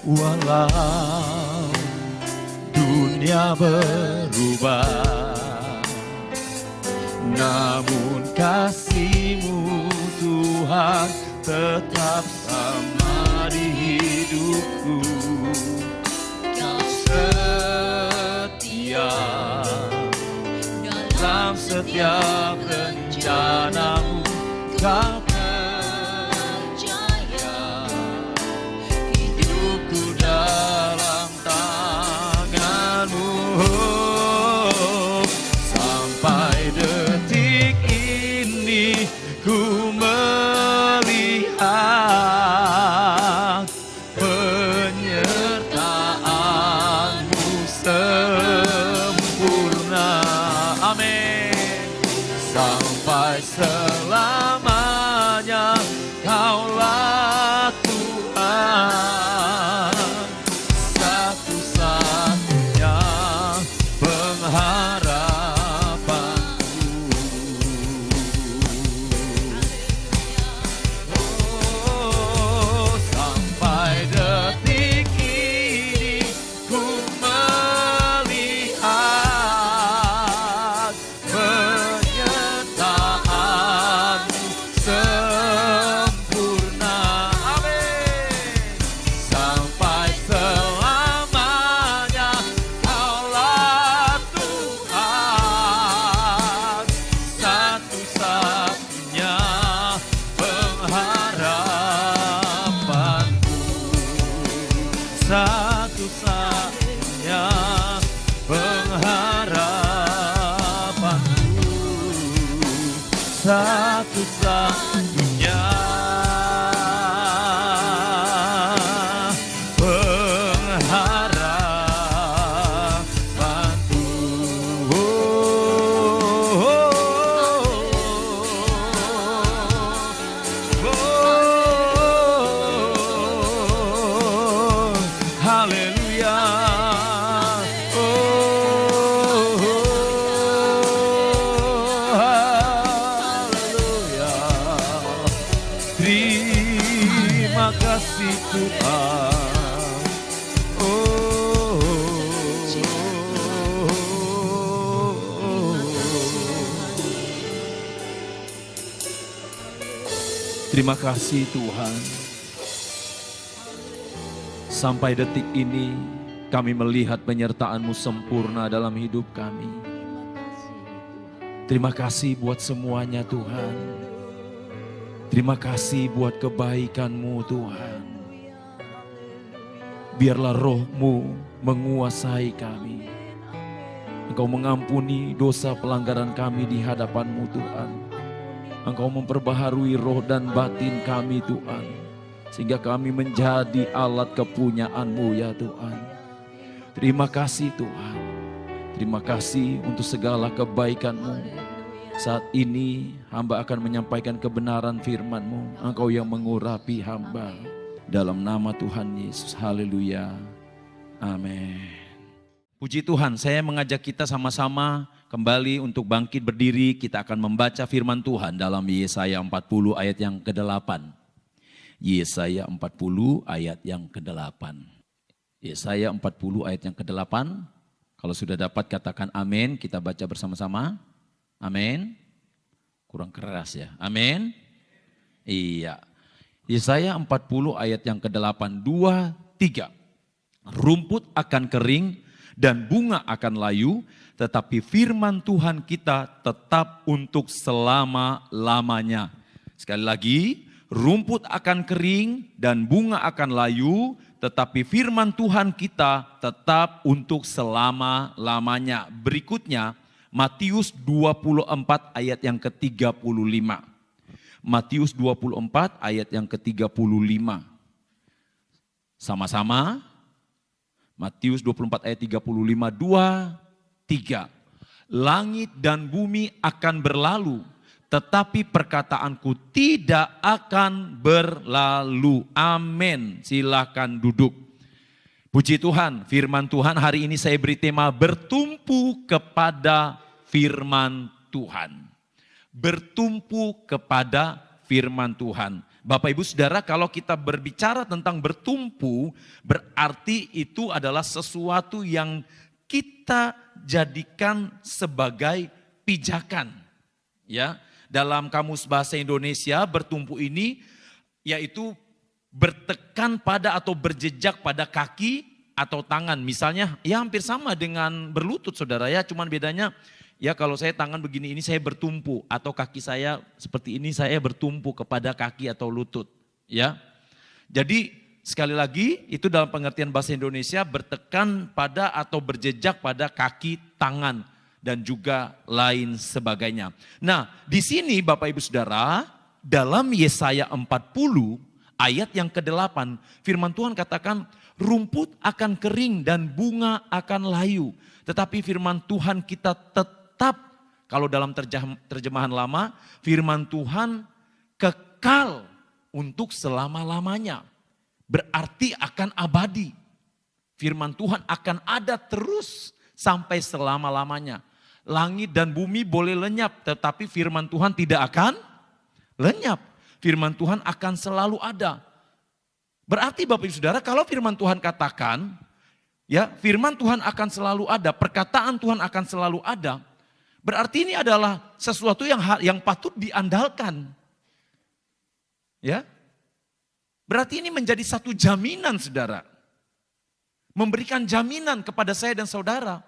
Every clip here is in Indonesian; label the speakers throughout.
Speaker 1: Walau dunia berubah, namun kasih-Mu Tuhan tetap sama di hidupku. Kau setia dalam setiap rencana-Mu. Kau percaya hidupku dalam tangan-Mu. Sampai detik ini ku melihat penyertaan-Mu sempurna. Amin. Sampai selamanya Kaulah Tuhan, satu-satunya pengharapanku. Oh, sampai detik ini ku melihat penyertaan-Mu sempurna. Amin. Sampai selamanya Kaulah Tuhan, satu-satunya pengharapanku. Satu-satunya pengharapanku. Satu-satunya pengharapanku. Haleluya. Haleluya. Terima kasih Tuhan. Terima kasih Tuhan. Sampai detik ini kami melihat penyertaan-Mu sempurna dalam hidup kami. Terima kasih buat semuanya Tuhan. Terima kasih buat kebaikan-Mu Tuhan. Biarlah Roh-Mu menguasai kami. Engkau mengampuni dosa pelanggaran kami di hadapan-Mu Tuhan. Engkau memperbaharui roh dan batin kami Tuhan. Sehingga kami menjadi alat kepunyaan-Mu ya Tuhan. Terima kasih Tuhan. Terima kasih untuk segala kebaikan-Mu. Saat ini hamba akan menyampaikan kebenaran firman-Mu. Engkau yang mengurapi hamba. Dalam nama Tuhan Yesus. Haleluya. Amin. Puji Tuhan, saya mengajak kita sama-sama kembali untuk bangkit berdiri. Kita akan membaca firman Tuhan dalam Yesaya 40 ayat yang ke-8. Yesaya 40 ayat yang ke-8. Yesaya 40 ayat yang ke-8. Kalau sudah dapat katakan amin, kita baca bersama-sama. Amin. Kurang keras ya. Amin. Iya. Yesaya 40 ayat yang ke-8. 2, 3. Rumput akan kering dan bunga akan layu, tetapi firman Tuhan kita tetap untuk selama-lamanya. Sekali lagi, rumput akan kering dan bunga akan layu, tetapi firman Tuhan kita tetap untuk selama-lamanya. Berikutnya, Matius 24 ayat yang ke-35. Matius 24 ayat yang ke-35. Sama-sama. Matius 24 ayat 35, 2, 3. Langit dan bumi akan berlalu, tetapi perkataanku tidak akan berlalu. Amin. Silakan duduk. Puji Tuhan, firman Tuhan hari ini saya beri tema bertumpu kepada firman Tuhan. Bertumpu kepada firman Tuhan. Bapak Ibu Saudara, kalau kita berbicara tentang bertumpu, berarti itu adalah sesuatu yang kita jadikan sebagai pijakan. Ya, dalam Kamus Bahasa Indonesia, bertumpu ini yaitu bertekan pada atau berjejak pada kaki atau tangan. Misalnya ya hampir sama dengan berlutut saudara ya, cuman bedanya ya kalau saya tangan begini ini saya bertumpu, atau kaki saya seperti ini saya bertumpu kepada kaki atau lutut. Ya, jadi sekali lagi itu dalam pengertian bahasa Indonesia bertekan pada atau berjejak pada kaki, tangan dan juga lain sebagainya. Nah di sini Bapak Ibu Saudara, dalam Yesaya 40 ayat yang ke-8, firman Tuhan katakan, rumput akan kering dan bunga akan layu. Tetapi firman Tuhan kita tetap, kalau dalam terjemahan lama, firman Tuhan kekal untuk selama-lamanya. Berarti akan abadi. Firman Tuhan akan ada terus sampai selama-lamanya. Langit dan bumi boleh lenyap, tetapi firman Tuhan tidak akan lenyap. Firman Tuhan akan selalu ada. Berarti Bapak Ibu Saudara, kalau firman Tuhan katakan, ya firman Tuhan akan selalu ada, perkataan Tuhan akan selalu ada, berarti ini adalah sesuatu yang patut diandalkan. Ya. Berarti ini menjadi satu jaminan Saudara. Memberikan jaminan kepada saya dan saudara.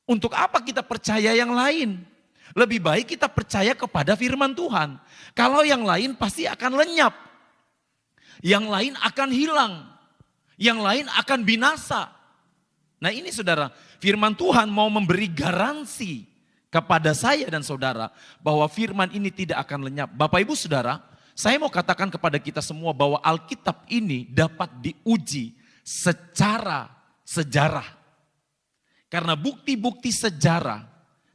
Speaker 1: Untuk apa kita percaya yang lain? Lebih baik kita percaya kepada firman Tuhan. Kalau yang lain pasti akan lenyap. Yang lain akan hilang. Yang lain akan binasa. Nah ini saudara, firman Tuhan mau memberi garansi kepada saya dan saudara bahwa firman ini tidak akan lenyap. Bapak Ibu Saudara, saya mau katakan kepada kita semua bahwa Alkitab ini dapat diuji secara sejarah. Karena bukti-bukti sejarah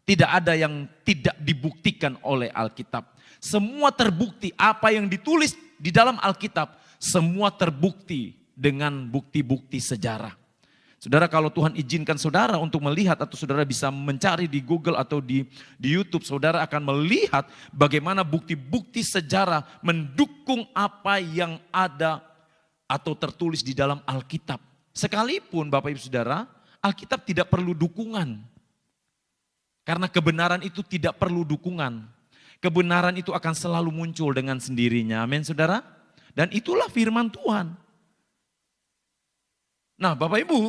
Speaker 1: tidak ada yang tidak dibuktikan oleh Alkitab. Semua terbukti, apa yang ditulis di dalam Alkitab, semua terbukti dengan bukti-bukti sejarah. Saudara, kalau Tuhan izinkan saudara untuk melihat, atau saudara bisa mencari di Google atau di YouTube, saudara akan melihat bagaimana bukti-bukti sejarah mendukung apa yang ada atau tertulis di dalam Alkitab. Sekalipun Bapak Ibu Saudara, Alkitab tidak perlu dukungan. Karena kebenaran itu tidak perlu dukungan. Kebenaran itu akan selalu muncul dengan sendirinya. Amin saudara. Dan itulah firman Tuhan. Nah Bapak Ibu,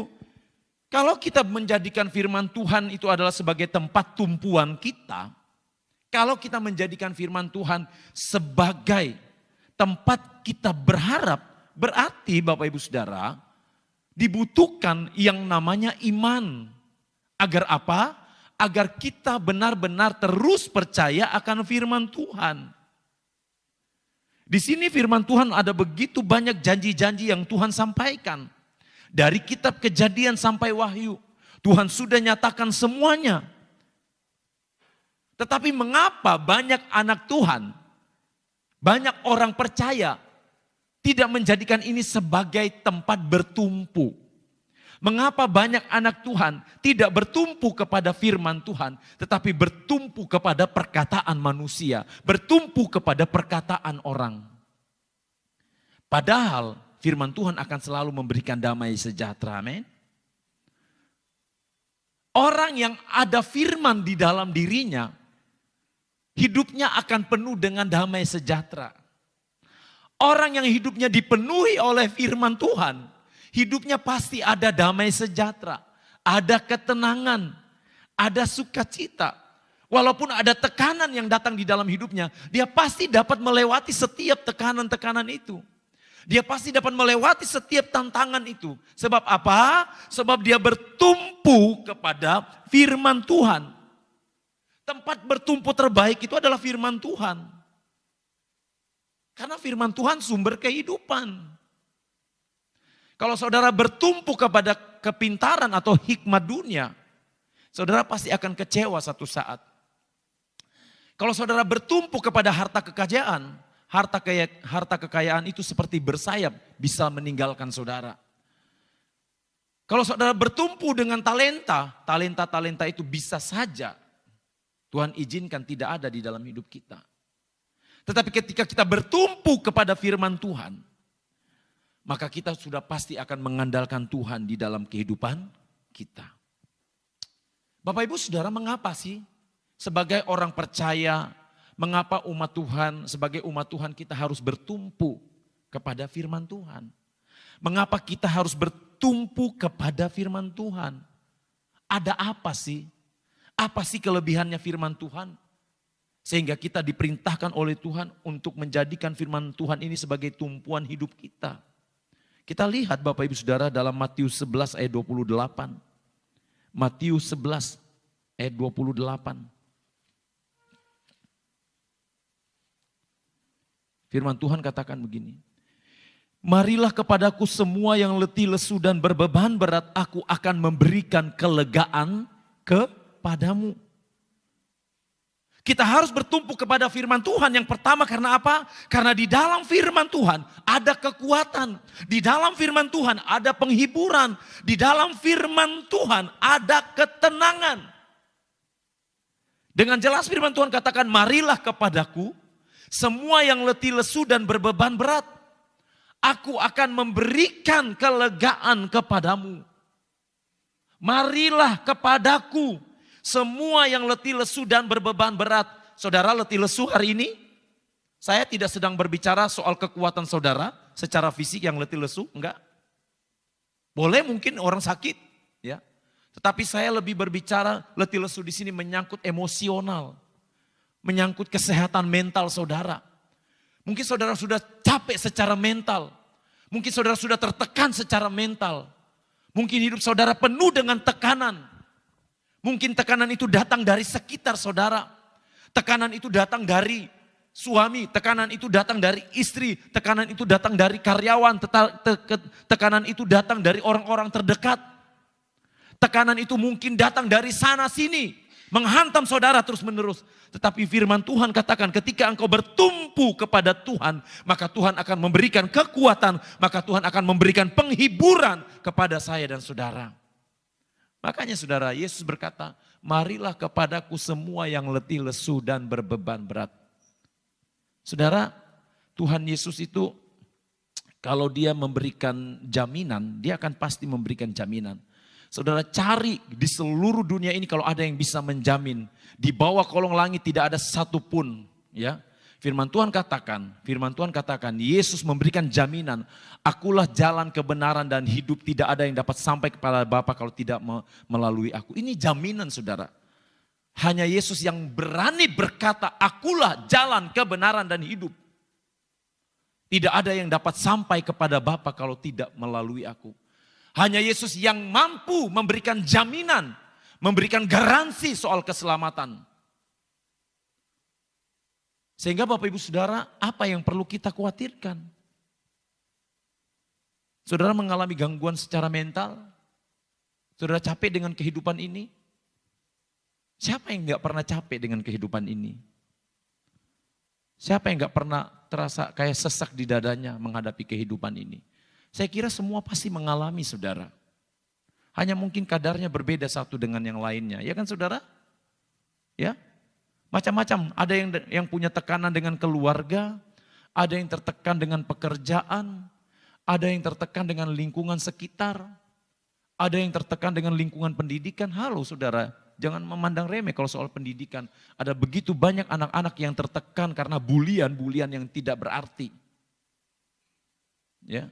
Speaker 1: kalau kita menjadikan firman Tuhan itu adalah sebagai tempat tumpuan kita. Kalau kita menjadikan firman Tuhan sebagai tempat kita berharap. Berarti Bapak Ibu Saudara, dibutuhkan yang namanya iman. Agar apa? Agar kita benar-benar terus percaya akan firman Tuhan. Di sini firman Tuhan ada begitu banyak janji-janji yang Tuhan sampaikan. Dari kitab Kejadian sampai Wahyu, Tuhan sudah nyatakan semuanya. Tetapi mengapa banyak anak Tuhan, banyak orang percaya tidak menjadikan ini sebagai tempat bertumpu? Mengapa banyak anak Tuhan tidak bertumpu kepada firman Tuhan, tetapi bertumpu kepada perkataan manusia, bertumpu kepada perkataan orang? Padahal firman Tuhan akan selalu memberikan damai sejahtera, amin. Orang yang ada firman di dalam dirinya, hidupnya akan penuh dengan damai sejahtera. Orang yang hidupnya dipenuhi oleh firman Tuhan, hidupnya pasti ada damai sejahtera, ada ketenangan, ada sukacita. Walaupun ada tekanan yang datang di dalam hidupnya, dia pasti dapat melewati setiap tekanan-tekanan itu. Dia pasti dapat melewati setiap tantangan itu. Sebab apa? Sebab dia bertumpu kepada firman Tuhan. Tempat bertumpu terbaik itu adalah firman Tuhan. Karena firman Tuhan sumber kehidupan. Kalau saudara bertumpu kepada kepintaran atau hikmat dunia, saudara pasti akan kecewa satu saat. Kalau saudara bertumpu kepada harta kekayaan, harta kekayaan itu seperti bersayap bisa meninggalkan saudara. Kalau saudara bertumpu dengan talenta itu bisa saja Tuhan izinkan tidak ada di dalam hidup kita. Tetapi ketika kita bertumpu kepada firman Tuhan, maka kita sudah pasti akan mengandalkan Tuhan di dalam kehidupan kita. Bapak Ibu Saudara, mengapa sih sebagai orang percaya, mengapa umat Tuhan, sebagai umat Tuhan kita harus bertumpu kepada firman Tuhan? Mengapa kita harus bertumpu kepada firman Tuhan? Ada apa sih? Apa sih kelebihannya firman Tuhan? Sehingga kita diperintahkan oleh Tuhan untuk menjadikan firman Tuhan ini sebagai tumpuan hidup kita. Kita lihat Bapak Ibu Saudara dalam Matius 11 ayat 28. Matius 11 ayat 28. Firman Tuhan katakan begini. Marilah kepadaku semua yang letih lesu dan berbeban berat, aku akan memberikan kelegaan kepadamu. Kita harus bertumpu kepada firman Tuhan yang pertama karena apa? Karena di dalam firman Tuhan ada kekuatan. Di dalam firman Tuhan ada penghiburan. Di dalam firman Tuhan ada ketenangan. Dengan jelas firman Tuhan katakan, marilah kepadaku semua yang letih lesu dan berbeban berat. Aku akan memberikan kelegaan kepadamu. Marilah kepadaku semua yang letih lesu dan berbeban berat. Saudara letih lesu hari ini, saya tidak sedang berbicara soal kekuatan saudara secara fisik yang letih lesu, enggak. Boleh mungkin orang sakit, ya. Tetapi saya lebih berbicara letih lesu di sini menyangkut emosional, menyangkut kesehatan mental saudara. Mungkin saudara sudah capek secara mental, mungkin saudara sudah tertekan secara mental, mungkin hidup saudara penuh dengan tekanan. Mungkin tekanan itu datang dari sekitar saudara. Tekanan itu datang dari suami, tekanan itu datang dari istri, tekanan itu datang dari karyawan, tekanan itu datang dari orang-orang terdekat. Tekanan itu mungkin datang dari sana sini, menghantam saudara terus menerus. Tetapi firman Tuhan katakan ketika engkau bertumpu kepada Tuhan, maka Tuhan akan memberikan kekuatan, maka Tuhan akan memberikan penghiburan kepada saya dan saudara. Makanya saudara, Yesus berkata, marilah kepadaku semua yang letih lesu dan berbeban berat. Saudara, Tuhan Yesus itu kalau dia memberikan jaminan, dia akan pasti memberikan jaminan. Saudara cari di seluruh dunia ini kalau ada yang bisa menjamin. Di bawah kolong langit tidak ada satupun, ya. Firman Tuhan katakan, Yesus memberikan jaminan, akulah jalan kebenaran dan hidup, tidak ada yang dapat sampai kepada Bapa kalau tidak melalui aku. Ini jaminan saudara. Hanya Yesus yang berani berkata, akulah jalan kebenaran dan hidup. Tidak ada yang dapat sampai kepada Bapa kalau tidak melalui aku. Hanya Yesus yang mampu memberikan jaminan, memberikan garansi soal keselamatan. Sehingga Bapak Ibu Saudara, apa yang perlu kita khawatirkan? Saudara mengalami gangguan secara mental? Saudara capek dengan kehidupan ini? Siapa yang gak pernah capek dengan kehidupan ini? Siapa yang gak pernah terasa kayak sesak di dadanya menghadapi kehidupan ini? Saya kira semua pasti mengalami saudara. Hanya mungkin kadarnya berbeda satu dengan yang lainnya. Ya kan saudara? Ya. Macam-macam, ada yang punya tekanan dengan keluarga, ada yang tertekan dengan pekerjaan, ada yang tertekan dengan lingkungan sekitar, ada yang tertekan dengan lingkungan pendidikan. Halo saudara, jangan memandang remeh kalau soal pendidikan. Ada begitu banyak anak-anak yang tertekan karena bulian yang tidak berarti. Ya.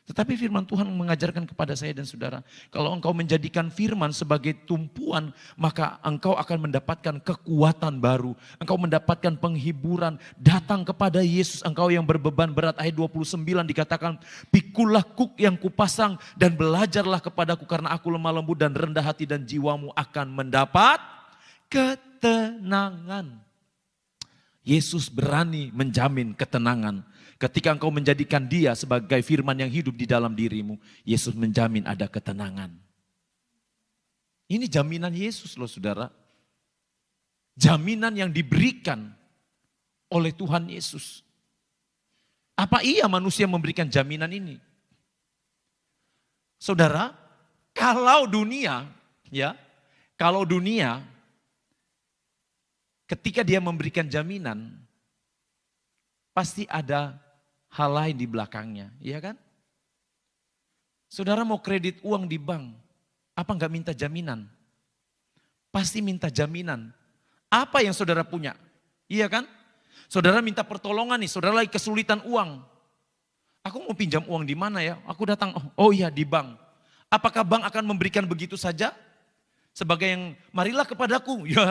Speaker 1: Tetapi firman Tuhan mengajarkan kepada saya dan saudara, kalau engkau menjadikan firman sebagai tumpuan, maka engkau akan mendapatkan kekuatan baru. Engkau mendapatkan penghiburan, datang kepada Yesus, engkau yang berbeban berat. Ayat 29 dikatakan, pikulah kuk yang kupasang dan belajarlah kepadaku karena aku lemah lembut dan rendah hati dan jiwamu akan mendapat ketenangan. Yesus berani menjamin ketenangan. Ketika engkau menjadikan dia sebagai firman yang hidup di dalam dirimu, Yesus menjamin ada ketenangan. Ini jaminan Yesus loh saudara. Jaminan yang diberikan oleh Tuhan Yesus. Apa iya manusia memberikan jaminan ini? Saudara, kalau dunia ketika dia memberikan jaminan, pasti ada hal lain di belakangnya, iya kan? Saudara mau kredit uang di bank, apa enggak minta jaminan? Pasti minta jaminan. Apa yang saudara punya? Iya kan? Saudara minta pertolongan nih, saudara lagi kesulitan uang. Aku mau pinjam uang di mana ya? Aku datang, oh iya di bank. Apakah bank akan memberikan begitu saja? Sebagai yang, marilah kepadaku. Ya,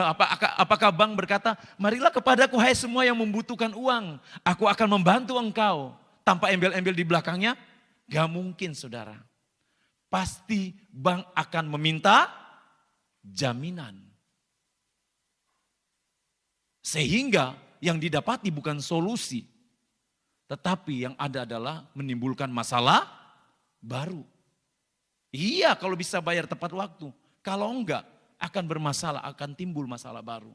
Speaker 1: apakah bank berkata, marilah kepadaku hai semua yang membutuhkan uang. Aku akan membantu engkau. Tanpa embel-embel di belakangnya? Gak mungkin saudara. Pasti bank akan meminta jaminan. Sehingga yang didapati bukan solusi. Tetapi yang ada adalah menimbulkan masalah baru. Iya kalau bisa bayar tepat waktu. Kalau enggak akan bermasalah, akan timbul masalah baru.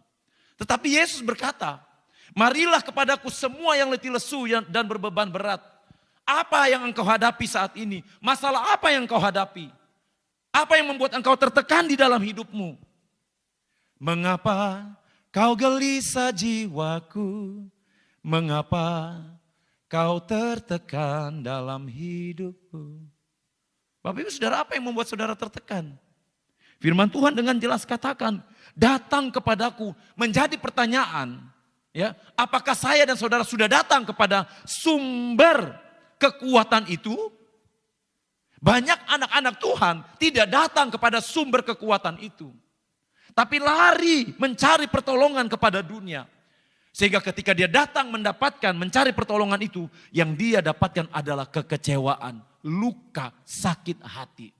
Speaker 1: Tetapi Yesus berkata, marilah kepadaku semua yang letih lesu dan berbeban berat. Apa yang engkau hadapi saat ini? Masalah apa yang engkau hadapi? Apa yang membuat engkau tertekan di dalam hidupmu? Mengapa kau gelisah jiwaku? Mengapa kau tertekan dalam hidupku? Bapak Ibu Saudara, apa yang membuat saudara tertekan? Firman Tuhan dengan jelas katakan, datang kepadaku. Menjadi pertanyaan, ya, apakah saya dan saudara sudah datang kepada sumber kekuatan itu? Banyak anak-anak Tuhan tidak datang kepada sumber kekuatan itu. Tapi lari mencari pertolongan kepada dunia. Sehingga ketika dia datang mendapatkan, mencari pertolongan itu, yang dia dapatkan adalah kekecewaan, luka, sakit hati.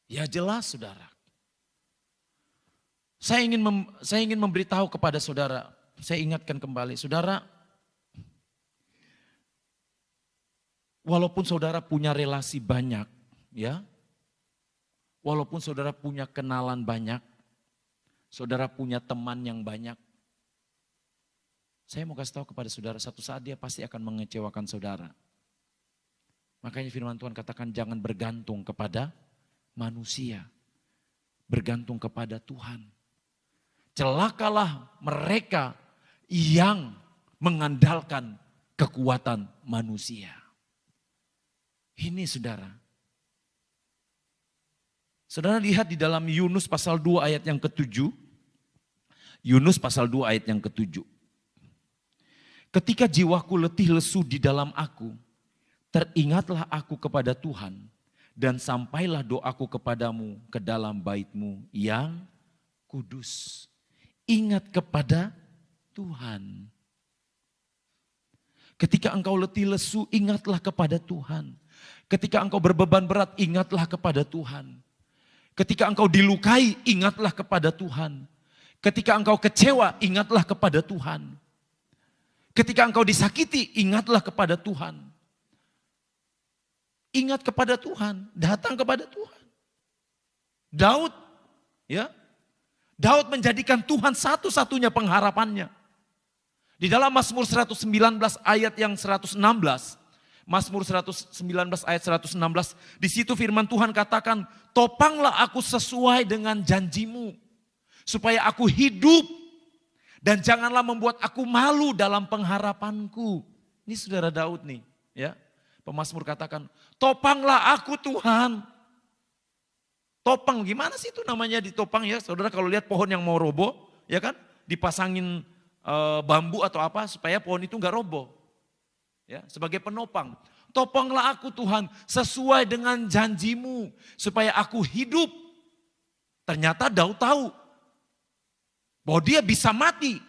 Speaker 1: Ya jelas saudara. Saya ingin memberitahu kepada saudara, saya ingatkan kembali, saudara, walaupun saudara punya relasi banyak, ya, walaupun saudara punya kenalan banyak, saudara punya teman yang banyak, saya mau kasih tahu kepada saudara, satu saat dia pasti akan mengecewakan saudara. Makanya firman Tuhan katakan jangan bergantung kepada manusia, bergantung kepada Tuhan. Celakalah mereka yang mengandalkan kekuatan manusia. Ini saudara. Saudara lihat di dalam Yunus pasal 2 ayat yang ke-7. Yunus pasal 2 ayat yang ke-7. Ketika jiwaku letih lesu di dalam aku, teringatlah aku kepada Tuhan. Dan sampailah doaku kepadamu ke dalam bait-Mu yang kudus. Ingat kepada Tuhan. Ketika engkau letih lesu, ingatlah kepada Tuhan. Ketika engkau berbeban berat, ingatlah kepada Tuhan. Ketika engkau dilukai, ingatlah kepada Tuhan. Ketika engkau kecewa, ingatlah kepada Tuhan. Ketika engkau disakiti, ingatlah kepada Tuhan. Ingat kepada Tuhan, datang kepada Tuhan. Daud, ya, Daud menjadikan Tuhan satu-satunya pengharapannya. Di dalam Mazmur 119 ayat yang 116, Mazmur 119 ayat 116, di situ firman Tuhan katakan, topanglah aku sesuai dengan janjimu, supaya aku hidup, dan janganlah membuat aku malu dalam pengharapanku. Ini saudara Daud nih, ya. Pemazmur katakan, topanglah aku Tuhan. Topang, gimana sih itu namanya ditopang ya? Saudara kalau lihat pohon yang mau roboh, ya kan? Dipasangin bambu atau apa supaya pohon itu enggak roboh. Ya, sebagai penopang. Topanglah aku Tuhan sesuai dengan janjimu supaya aku hidup. Ternyata Daud tahu bahwa dia bisa mati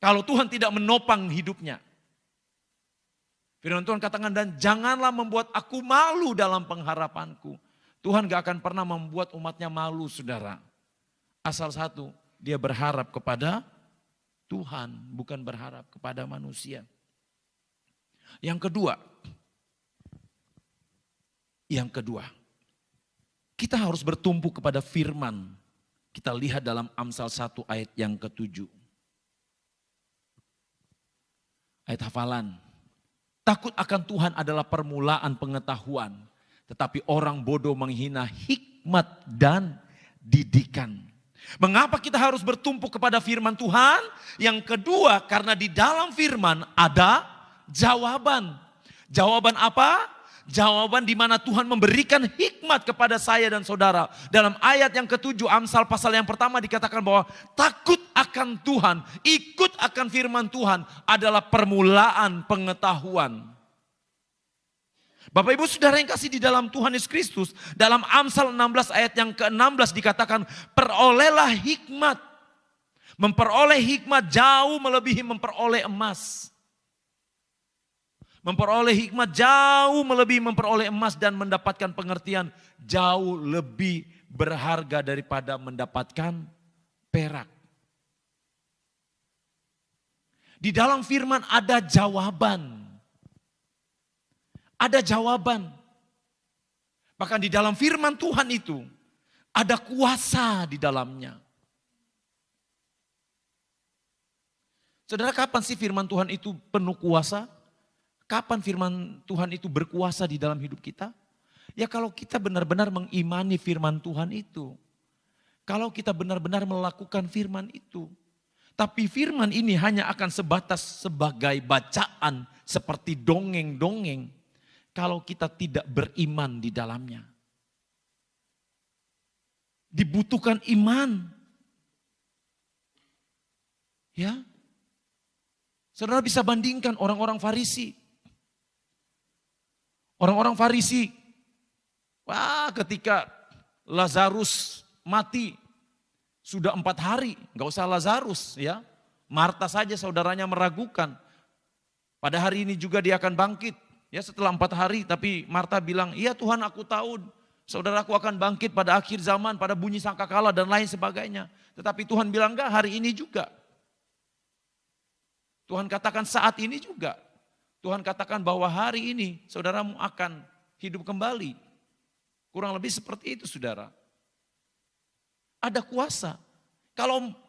Speaker 1: kalau Tuhan tidak menopang hidupnya. Firman Tuhan katakan, dan janganlah membuat aku malu dalam pengharapanku. Tuhan gak akan pernah membuat umatnya malu saudara. Asal satu, dia berharap kepada Tuhan, bukan berharap kepada manusia. Yang kedua, kita harus bertumpu kepada firman. Kita lihat dalam Amsal 1 ayat yang ke-7. Ayat hafalan. Takut akan Tuhan adalah permulaan pengetahuan, tetapi orang bodoh menghina hikmat dan didikan. Mengapa kita harus bertumpu kepada firman Tuhan? Yang kedua, karena di dalam firman ada jawaban. Jawaban apa? Jawaban di mana Tuhan memberikan hikmat kepada saya dan saudara. Dalam ayat yang ke-7 Amsal pasal yang pertama dikatakan bahwa takut akan Tuhan, ikut akan firman Tuhan adalah permulaan pengetahuan. Bapak Ibu Saudara yang kasih di dalam Tuhan Yesus Kristus, dalam Amsal 16 ayat yang ke-16 dikatakan, perolehlah hikmat. Memperoleh hikmat jauh melebihi memperoleh emas. Memperoleh hikmat jauh melebihi memperoleh emas, dan mendapatkan pengertian jauh lebih berharga daripada mendapatkan perak. Di dalam firman ada jawaban. Ada jawaban. Bahkan di dalam firman Tuhan itu ada kuasa di dalamnya. Saudara, kapan sih firman Tuhan itu penuh kuasa? Kapan firman Tuhan itu berkuasa di dalam hidup kita? Ya kalau kita benar-benar mengimani firman Tuhan itu. Kalau kita benar-benar melakukan firman itu. Tapi firman ini hanya akan sebatas sebagai bacaan seperti dongeng-dongeng. Kalau kita tidak beriman di dalamnya. Dibutuhkan iman. Ya. Saudara bisa bandingkan orang-orang Farisi. Orang-orang Farisi, wah ketika Lazarus mati, sudah 4 hari, gak usah Lazarus ya. Marta saja saudaranya meragukan. Pada hari ini juga dia akan bangkit. Ya setelah 4 hari, tapi Marta bilang, iya Tuhan aku tahu saudaraku akan bangkit pada akhir zaman, pada bunyi sangkakala dan lain sebagainya. Tetapi Tuhan bilang enggak, hari ini juga. Tuhan katakan saat ini juga. Tuhan katakan bahwa hari ini saudaramu akan hidup kembali. Kurang lebih seperti itu saudara. Ada kuasa.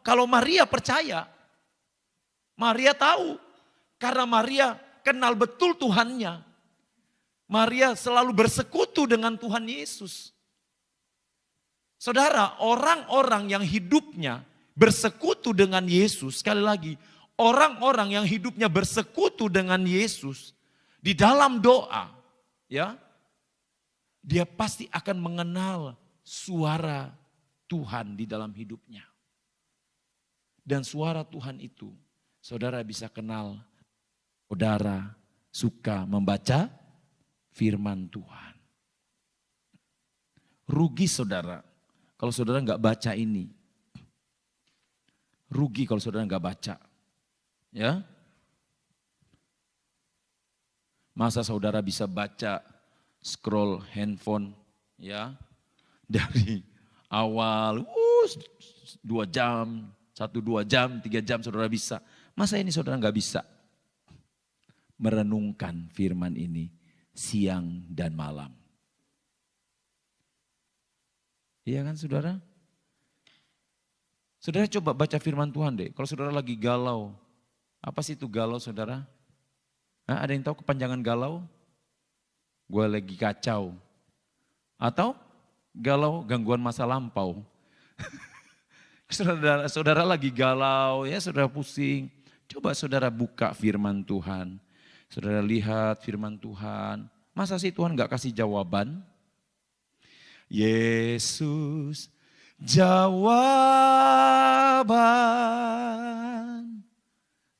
Speaker 1: Kalau Maria percaya, Maria tahu. Karena Maria kenal betul Tuhannya. Maria selalu bersekutu dengan Tuhan Yesus. Saudara, orang-orang yang hidupnya bersekutu dengan Yesus, sekali lagi, orang-orang yang hidupnya bersekutu dengan Yesus di dalam doa, ya, dia pasti akan mengenal suara Tuhan di dalam hidupnya. Dan suara Tuhan itu, saudara bisa kenal, saudara suka membaca firman Tuhan. Rugi saudara, kalau saudara nggak baca ini. Rugi kalau saudara nggak baca. Ya, masa saudara bisa baca scroll handphone ya dari awal 2 jam, 1-2 jam, 3 jam saudara bisa. Masa ini saudara nggak bisa merenungkan firman ini siang dan malam? Iya kan saudara? Saudara coba baca firman Tuhan deh. Kalau saudara lagi galau, apa sih itu galau saudara? Ada yang tahu kepanjangan galau? Gue lagi kacau. Atau galau gangguan masa lampau. Saudara lagi galau ya, saudara pusing. Coba saudara buka firman Tuhan. Saudara lihat firman Tuhan. Masa sih Tuhan gak kasih jawaban? Yesus jawaban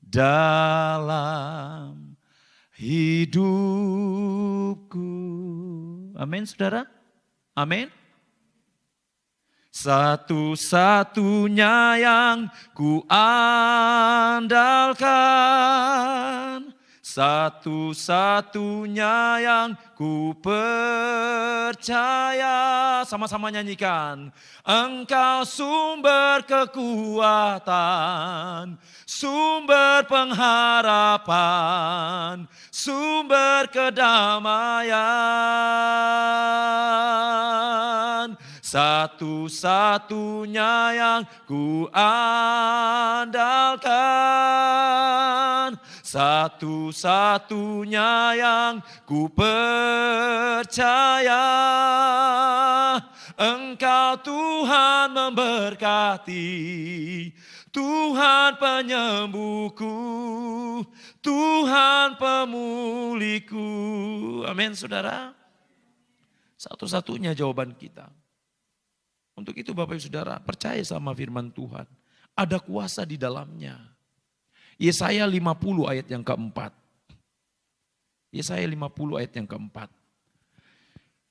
Speaker 1: dalam hidupku. Amin saudara? Amin. Satu-satunya yang ku andalkan, satu-satunya yang ku percaya. Sama-sama nyanyikan. Engkau sumber kekuatan, sumber pengharapan, sumber kedamaian. Satu-satunya yang ku andalkan, satu-satunya yang ku percaya. Engkau Tuhan memberkati, Tuhan penyembuhku, Tuhan pemulihku. Amin saudara. Satu-satunya jawaban kita. Untuk itu Bapak Ibu Saudara, percaya sama firman Tuhan. Ada kuasa di dalamnya. Yesaya 50 ayat yang keempat. Yesaya 50 ayat yang keempat.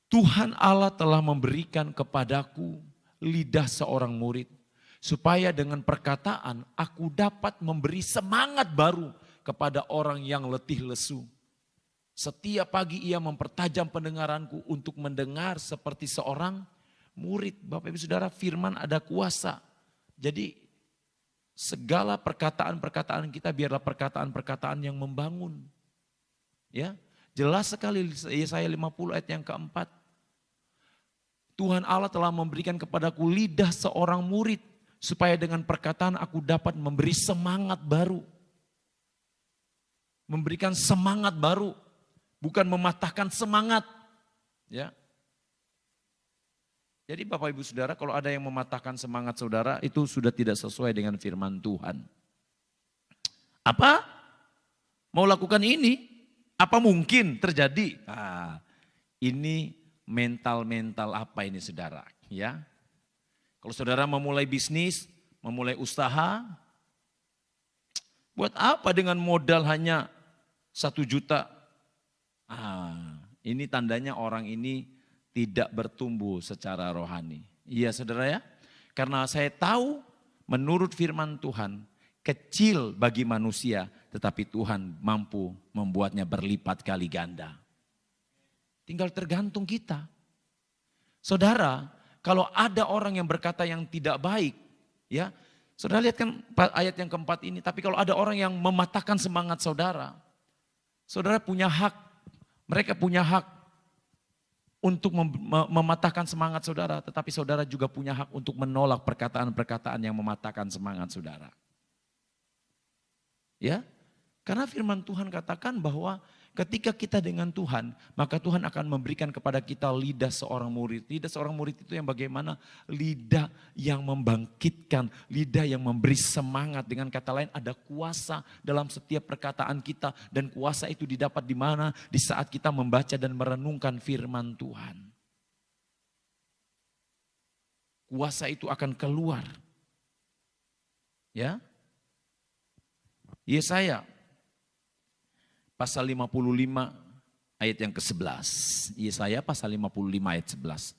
Speaker 1: Tuhan Allah telah memberikan kepadaku lidah seorang murid. Supaya dengan perkataan aku dapat memberi semangat baru kepada orang yang letih lesu. Setiap pagi ia mempertajam pendengaranku untuk mendengar seperti seorang murid. Bapak Ibu Saudara, firman ada kuasa. Jadi segala perkataan-perkataan kita biarlah perkataan-perkataan yang membangun. Ya, jelas sekali Yesaya 50 ayat yang keempat. Tuhan Allah telah memberikan kepadaku lidah seorang murid supaya dengan perkataan aku dapat memberi semangat baru. Memberikan semangat baru, bukan mematahkan semangat. Ya. Jadi Bapak Ibu Saudara, kalau ada yang mematahkan semangat saudara, itu sudah tidak sesuai dengan firman Tuhan. Apa? Mau lakukan ini? Apa mungkin terjadi? Nah, ini mental-mental apa ini saudara? Ya, kalau saudara memulai bisnis, memulai usaha, buat apa dengan modal hanya 1 juta? Ini tandanya orang ini tidak bertumbuh secara rohani. Iya saudara ya, karena saya tahu menurut firman Tuhan, kecil bagi manusia tetapi Tuhan mampu membuatnya berlipat kali ganda. Tinggal tergantung kita. Saudara, kalau ada orang yang berkata yang tidak baik, ya, saudara lihat kan ayat yang keempat ini, tapi kalau ada orang yang mematahkan semangat saudara, saudara punya hak, mereka punya hak untuk mematahkan semangat saudara, tetapi saudara juga punya hak untuk menolak perkataan-perkataan yang mematahkan semangat saudara. Ya, karena firman Tuhan katakan bahwa ketika kita dengan Tuhan, maka Tuhan akan memberikan kepada kita lidah seorang murid. Lidah seorang murid itu yang bagaimana? Lidah yang membangkitkan, lidah yang memberi semangat. Dengan kata lain ada kuasa dalam setiap perkataan kita. Dan kuasa itu didapat di mana? Di saat kita membaca dan merenungkan firman Tuhan. Kuasa itu akan keluar. Ya. Yesaya pasal 55 ayat yang ke-11. Yesaya pasal 55 ayat 11.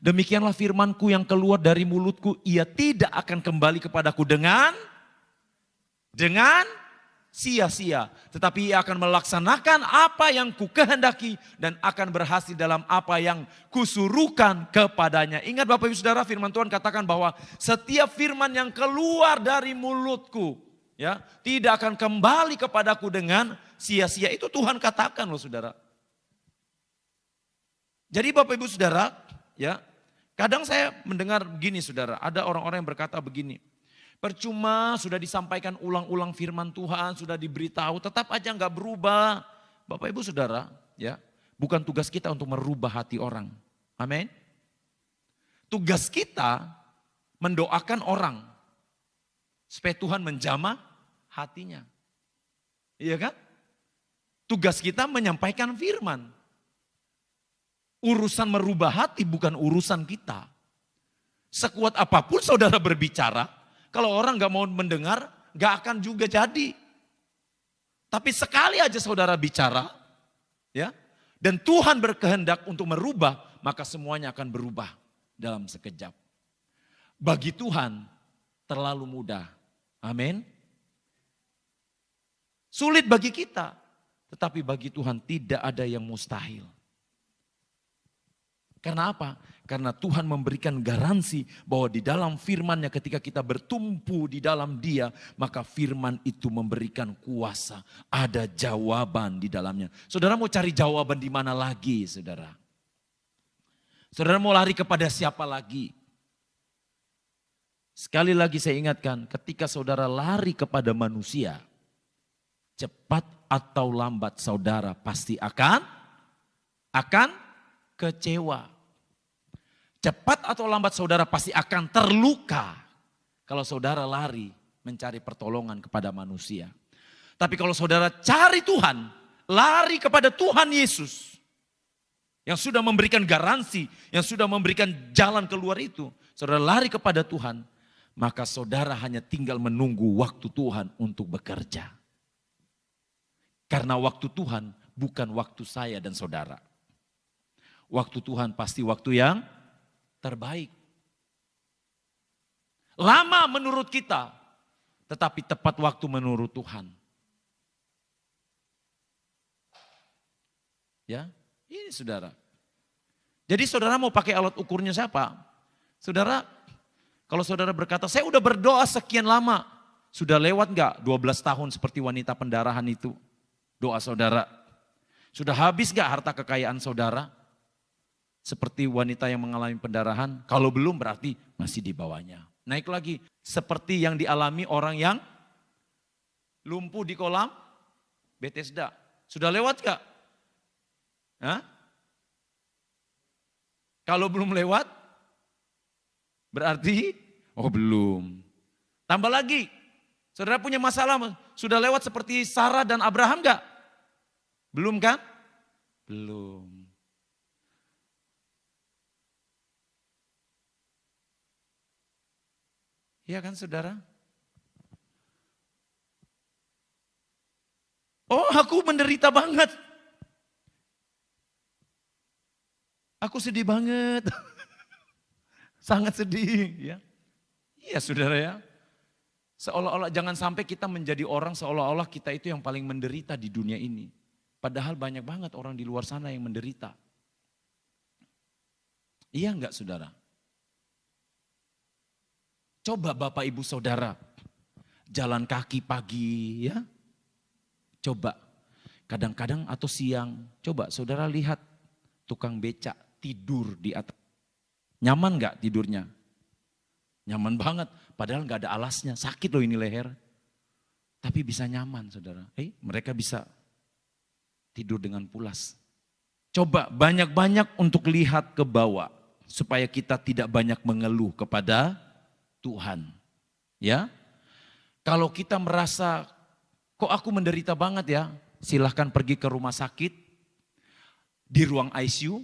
Speaker 1: Demikianlah firmanku yang keluar dari mulutku, ia tidak akan kembali kepadaku dengan sia-sia. Tetapi ia akan melaksanakan apa yang kukehendaki dan akan berhasil dalam apa yang kusuruhkan kepadanya. Ingat Bapak Ibu Saudara, firman Tuhan katakan bahwa setiap firman yang keluar dari mulutku, ya, tidak akan kembali kepadaku dengan sia-sia. Itu Tuhan katakan loh saudara. Jadi Bapak Ibu Saudara, ya, kadang saya mendengar begini saudara, ada orang-orang yang berkata begini, percuma sudah disampaikan ulang-ulang firman Tuhan, sudah diberitahu, tetap aja nggak berubah. Bapak Ibu Saudara, ya, bukan tugas kita untuk merubah hati orang. Amin. Tugas kita mendoakan orang supaya Tuhan menjamah hatinya. Iya kan? Tugas kita menyampaikan firman. Urusan merubah hati bukan urusan kita. Sekuat apapun saudara berbicara, kalau orang gak mau mendengar, gak akan juga jadi. Tapi sekali aja saudara bicara, ya, dan Tuhan berkehendak untuk merubah, maka semuanya akan berubah dalam sekejap. Bagi Tuhan terlalu mudah. Amin. Sulit bagi kita, tetapi bagi Tuhan tidak ada yang mustahil. Karena apa? Karena Tuhan memberikan garansi bahwa di dalam firman-Nya ketika kita bertumpu di dalam Dia, maka firman itu memberikan kuasa. Ada jawaban di dalamnya. Saudara mau cari jawaban di mana lagi, saudara? Saudara mau lari kepada siapa lagi? Sekali lagi saya ingatkan, ketika saudara lari kepada manusia, cepat atau lambat saudara pasti akan kecewa. Cepat atau lambat saudara pasti akan terluka kalau saudara lari mencari pertolongan kepada manusia. Tapi kalau saudara cari Tuhan, lari kepada Tuhan Yesus yang sudah memberikan garansi, yang sudah memberikan jalan keluar itu. Saudara lari kepada Tuhan, maka saudara hanya tinggal menunggu waktu Tuhan untuk bekerja. Karena waktu Tuhan bukan waktu saya dan saudara. Waktu Tuhan pasti waktu yang terbaik. Lama menurut kita, tetapi tepat waktu menurut Tuhan. Ya, ini saudara. Jadi saudara mau pakai alat ukurnya siapa? Saudara, kalau saudara berkata, saya udah berdoa sekian lama. Sudah lewat enggak 12 tahun seperti wanita pendarahan itu? Doa saudara. Sudah habis enggak harta kekayaan saudara? Seperti wanita yang mengalami pendarahan, kalau belum berarti masih di bawahnya. Naik lagi, seperti yang dialami orang yang lumpuh di kolam Bethesda. Sudah lewat gak? Hah? Kalau belum lewat, berarti, oh belum. Tambah lagi, saudara punya masalah, sudah lewat seperti Sarah dan Abraham gak? Belum kan? Belum. Iya kan saudara? Oh aku menderita banget. Aku sedih banget. Sangat sedih ya. Iya saudara ya. Seolah-olah jangan sampai kita menjadi orang seolah-olah kita itu yang paling menderita di dunia ini. Padahal banyak banget orang di luar sana yang menderita. Iya enggak saudara? Coba Bapak Ibu Saudara jalan kaki pagi ya. Coba kadang-kadang atau siang. Coba saudara lihat tukang becak tidur di atas. Nyaman gak tidurnya? Nyaman banget. Padahal gak ada alasnya. Sakit loh ini leher. Tapi bisa nyaman saudara. Mereka bisa tidur dengan pulas. Coba banyak-banyak untuk lihat ke bawah. Supaya kita tidak banyak mengeluh kepada Tuhan. Ya. Kalau kita merasa kok aku menderita banget ya, silahkan pergi ke rumah sakit di ruang ICU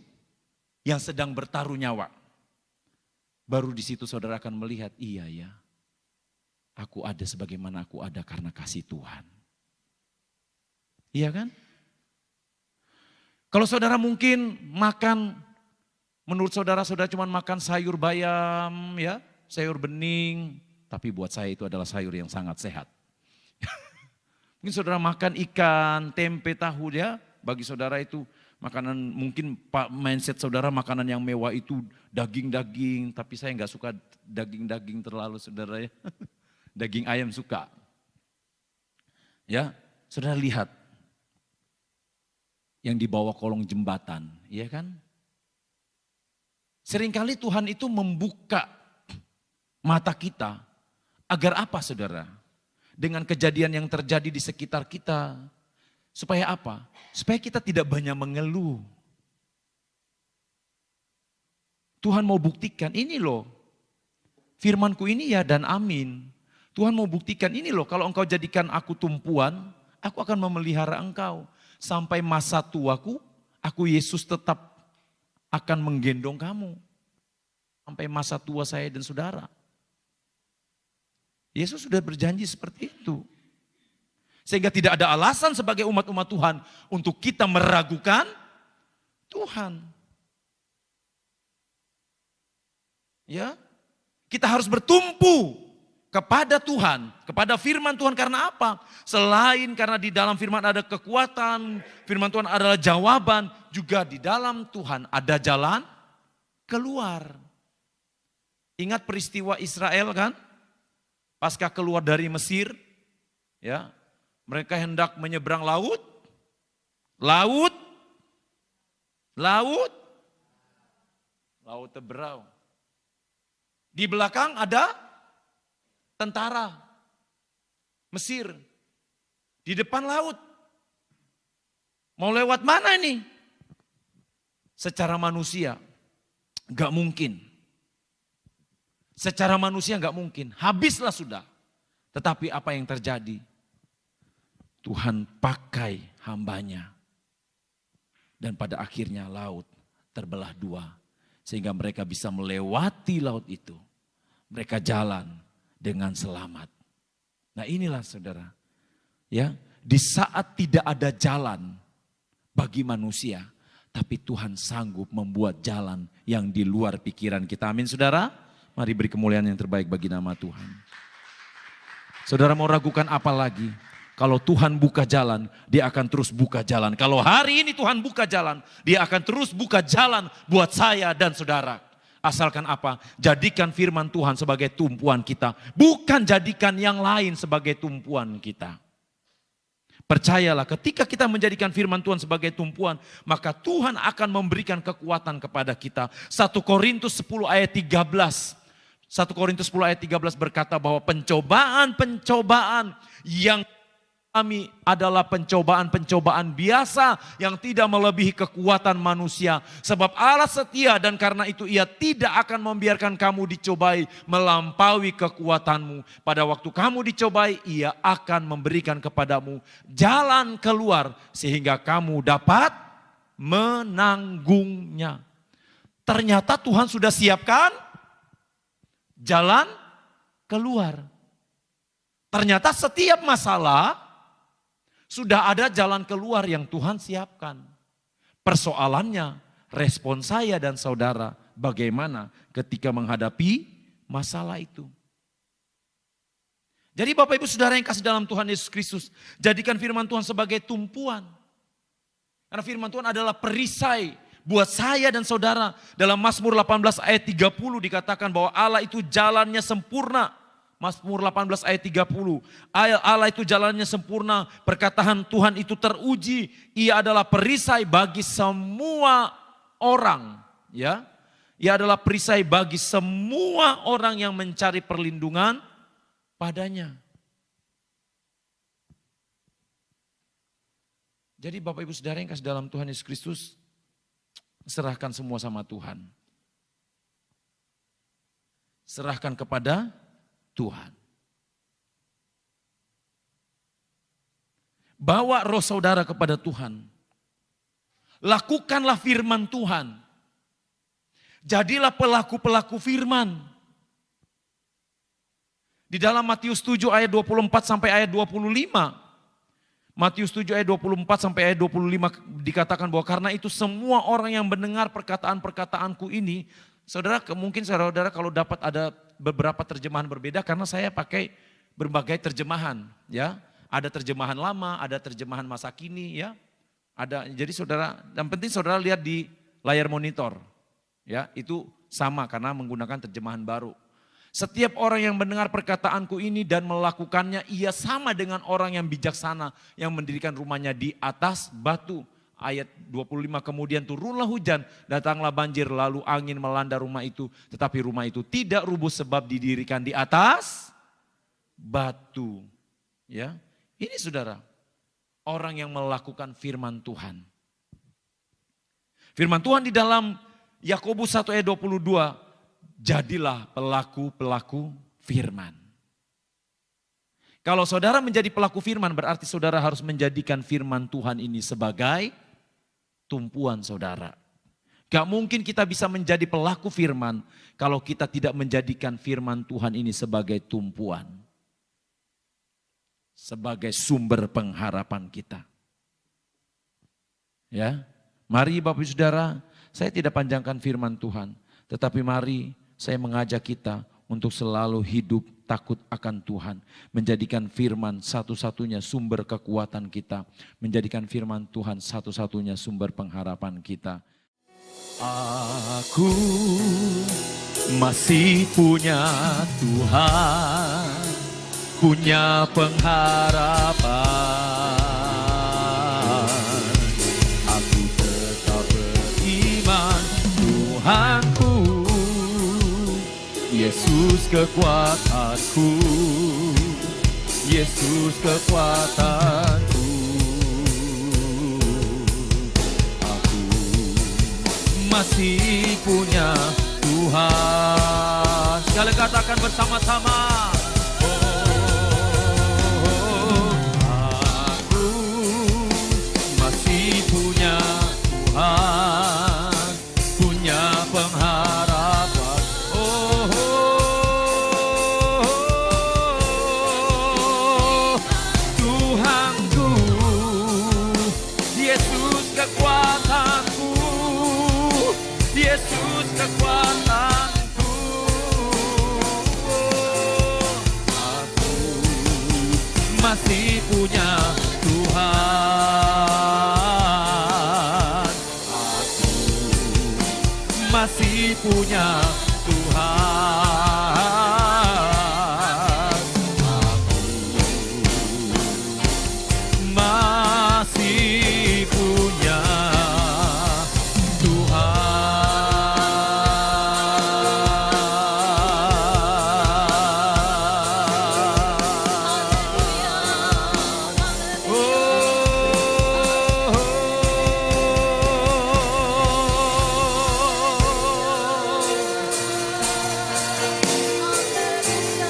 Speaker 1: yang sedang bertaruh nyawa. Baru di situ saudara akan melihat, iya ya. Aku ada sebagaimana aku ada karena kasih Tuhan. Iya kan? Kalau saudara mungkin makan, menurut saudara cuma makan sayur bayam ya, sayur bening, tapi buat saya itu adalah sayur yang sangat sehat. Mungkin saudara makan ikan, tempe, tahu ya, bagi saudara itu makanan, mungkin mindset saudara makanan yang mewah itu daging-daging, tapi saya nggak suka daging-daging terlalu saudara ya. Daging ayam suka. Ya, saudara lihat yang di bawah kolong jembatan, ya kan? Seringkali Tuhan itu membuka mata kita, agar apa saudara? Dengan kejadian yang terjadi di sekitar kita. Supaya apa? Supaya kita tidak banyak mengeluh. Tuhan mau buktikan, ini loh. Firmanku ini ya dan amin. Tuhan mau buktikan, ini loh, kalau engkau jadikan aku tumpuan, aku akan memelihara engkau. Sampai masa tuaku, aku Yesus tetap akan menggendong kamu. Sampai masa tua saya dan saudara. Yesus sudah berjanji seperti itu. Sehingga tidak ada alasan sebagai umat-umat Tuhan untuk kita meragukan Tuhan. Ya, kita harus bertumpu kepada Tuhan, kepada firman Tuhan. Karena apa? Selain karena di dalam firman ada kekuatan, firman Tuhan adalah jawaban, juga di dalam Tuhan ada jalan keluar. Ingat peristiwa Israel kan? Pasca keluar dari Mesir, ya, mereka hendak menyeberang laut, laut Teberau. Di belakang ada tentara Mesir, di depan laut. Mau lewat mana ini? Secara manusia, gak mungkin. Secara manusia nggak mungkin, habislah sudah. Tetapi apa yang terjadi? Tuhan pakai hambanya. Dan pada akhirnya laut terbelah dua. Sehingga mereka bisa melewati laut itu. Mereka jalan dengan selamat. Nah inilah saudara. Ya, di saat tidak ada jalan bagi manusia. Tapi Tuhan sanggup membuat jalan yang di luar pikiran kita. Amin saudara. Mari beri kemuliaan yang terbaik bagi nama Tuhan. Saudara mau ragukan apa lagi? Kalau Tuhan buka jalan, dia akan terus buka jalan. Kalau hari ini Tuhan buka jalan, dia akan terus buka jalan buat saya dan saudara. Asalkan apa? Jadikan firman Tuhan sebagai tumpuan kita. Bukan jadikan yang lain sebagai tumpuan kita. Percayalah ketika kita menjadikan firman Tuhan sebagai tumpuan, maka Tuhan akan memberikan kekuatan kepada kita. 1 Korintus 10 ayat 13. 1 Korintus 10 ayat 13 berkata bahwa pencobaan-pencobaan yang kami adalah pencobaan-pencobaan biasa yang tidak melebihi kekuatan manusia. Sebab Allah setia dan karena itu ia tidak akan membiarkan kamu dicobai melampaui kekuatanmu. Pada waktu kamu dicobai, ia akan memberikan kepadamu jalan keluar sehingga kamu dapat menanggungnya. Ternyata Tuhan sudah siapkan jalan keluar. Ternyata setiap masalah sudah ada jalan keluar yang Tuhan siapkan. Persoalannya, respon saya dan saudara bagaimana ketika menghadapi masalah itu. Jadi Bapak Ibu Saudara yang kasih dalam Tuhan Yesus Kristus, jadikan firman Tuhan sebagai tumpuan. Karena firman Tuhan adalah perisai buat saya dan saudara. Dalam Mazmur 18 ayat 30 dikatakan bahwa Allah itu jalannya sempurna. Mazmur 18 ayat 30. Allah itu jalannya sempurna, perkataan Tuhan itu teruji. Ia adalah perisai bagi semua orang, ya. Ia adalah perisai bagi semua orang yang mencari perlindungan padanya. Jadi Bapak Ibu Saudara yang kasih dalam Tuhan Yesus Kristus, serahkan semua sama Tuhan. Serahkan kepada Tuhan. Bawa roh saudara kepada Tuhan. Lakukanlah firman Tuhan. Jadilah pelaku-pelaku firman. Di dalam Matius 7 ayat 24 sampai ayat 25. Matius 7 ayat 24 sampai ayat 25 dikatakan bahwa karena itu semua orang yang mendengar perkataan-perkataanku ini, saudara mungkin saudara kalau dapat ada beberapa terjemahan berbeda karena saya pakai berbagai terjemahan, ya. Ada terjemahan lama, ada terjemahan masa kini, ya. Ada, jadi saudara, yang penting saudara lihat di layar monitor, ya, itu sama karena menggunakan terjemahan baru. Setiap orang yang mendengar perkataanku ini dan melakukannya, ia sama dengan orang yang bijaksana yang mendirikan rumahnya di atas batu. Ayat 25 kemudian turunlah hujan, datanglah banjir, lalu angin melanda rumah itu. Tetapi rumah itu tidak rubuh sebab didirikan di atas batu. Ya, ini saudara, orang yang melakukan firman Tuhan. Firman Tuhan di dalam Yakobus 1 ayat 22, jadilah pelaku-pelaku firman. Kalau saudara menjadi pelaku firman berarti saudara harus menjadikan firman Tuhan ini sebagai tumpuan saudara. Gak mungkin kita bisa menjadi pelaku firman kalau kita tidak menjadikan firman Tuhan ini sebagai tumpuan. Sebagai sumber pengharapan kita. Ya, mari Bapak Ibu Saudara, saya tidak panjangkan firman Tuhan. Tetapi mari saya mengajak kita untuk selalu hidup takut akan Tuhan. Menjadikan firman satu-satunya sumber kekuatan kita. Menjadikan firman Tuhan satu-satunya sumber pengharapan kita. Aku masih punya Tuhan, punya pengharapan. Aku tetap beriman Tuhanku, Yesus kekuatanku, Yesus kekuatanku. Aku masih punya Tuhan. Sekali lagi katakan bersama-sama. Aku masih punya Tuhan, punya pengharapan. Tuhanku, Yesus kekuatanku, Yesus kekuatanku. Aku masih punya Tuhan, aku masih punya Tuhan, aku masih punya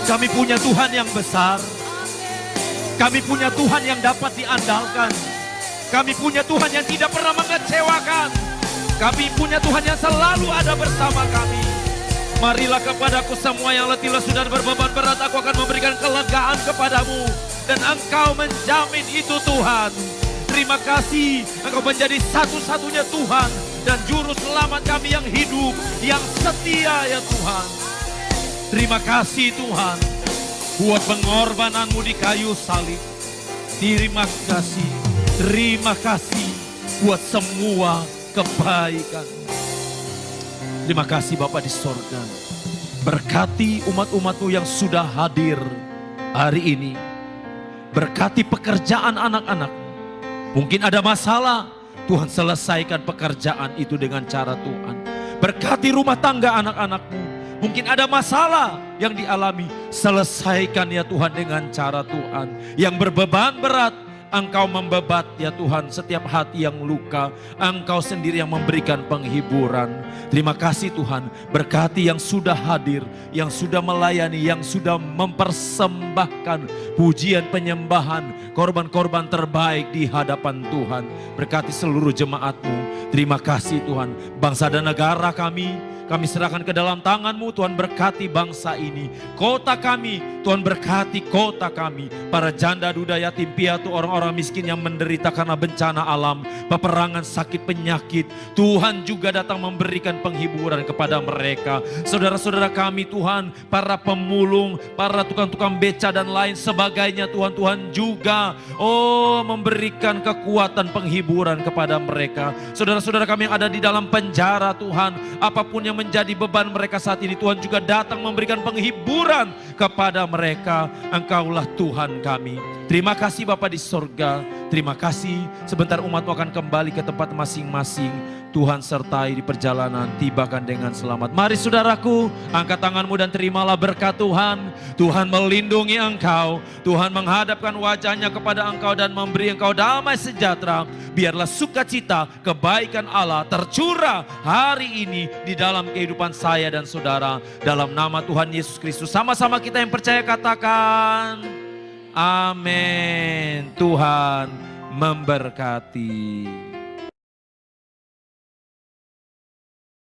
Speaker 1: Kami punya Tuhan yang besar. Kami punya Tuhan yang dapat diandalkan. Kami punya Tuhan yang tidak pernah mengecewakan. Kami punya Tuhan yang selalu ada bersama kami. Marilah kepadaku semua yang letih lesu dan berbeban berat, aku akan memberikan kelegaan kepadamu. Dan Engkau menjamin itu Tuhan. Terima kasih, Engkau menjadi satu-satunya Tuhan dan Juru Selamat kami yang hidup, yang setia ya Tuhan. Terima kasih Tuhan buat pengorbananmu di kayu salib. Terima kasih buat semua kebaikan. Terima kasih Bapa di sorga. Berkati umat-umatmu yang sudah hadir hari ini. Berkati pekerjaan anak-anak. Mungkin ada masalah, Tuhan selesaikan pekerjaan itu dengan cara Tuhan. Berkati rumah tangga anak-anakmu. Mungkin ada masalah yang dialami, selesaikan ya Tuhan dengan cara Tuhan. Yang berbeban berat, Engkau membebat ya Tuhan setiap hati yang luka. Engkau sendiri yang memberikan penghiburan. Terima kasih Tuhan, berkati yang sudah hadir, yang sudah melayani, yang sudah mempersembahkan pujian penyembahan, korban-korban terbaik di hadapan Tuhan. Berkati seluruh jemaat-Mu. Terima kasih Tuhan, bangsa dan negara kami serahkan ke dalam tangan-Mu. Tuhan berkati bangsa ini, kota kami, Tuhan berkati kota kami. Para janda, duda, yatim, piatu, orang-orang miskin yang menderita karena bencana alam, peperangan, sakit, penyakit. Tuhan juga datang memberikan penghiburan kepada mereka. Saudara-saudara kami Tuhan, para pemulung, para tukang-tukang beca dan lain sebagainya Tuhan, Tuhan juga memberikan kekuatan penghiburan kepada mereka. Saudara-saudara kami yang ada di dalam penjara Tuhan, apapun yang menjadi beban mereka saat ini, Tuhan juga datang memberikan penghiburan kepada mereka. Engkaulah Tuhan kami. Terima kasih Bapa di sorga. Terima kasih. Sebentar umat-Mu akan kembali ke tempat masing-masing. Tuhan sertai di perjalanan, tibakan dengan selamat. Mari saudaraku, angkat tanganmu dan terimalah berkat Tuhan. Tuhan melindungi engkau. Tuhan menghadapkan wajahnya kepada engkau dan memberi engkau damai sejahtera. Biarlah sukacita, kebaikan Allah tercurah hari ini di dalam kehidupan saya dan saudara. Dalam nama Tuhan Yesus Kristus. Sama-sama kita yang percaya katakan, amin. Tuhan memberkati.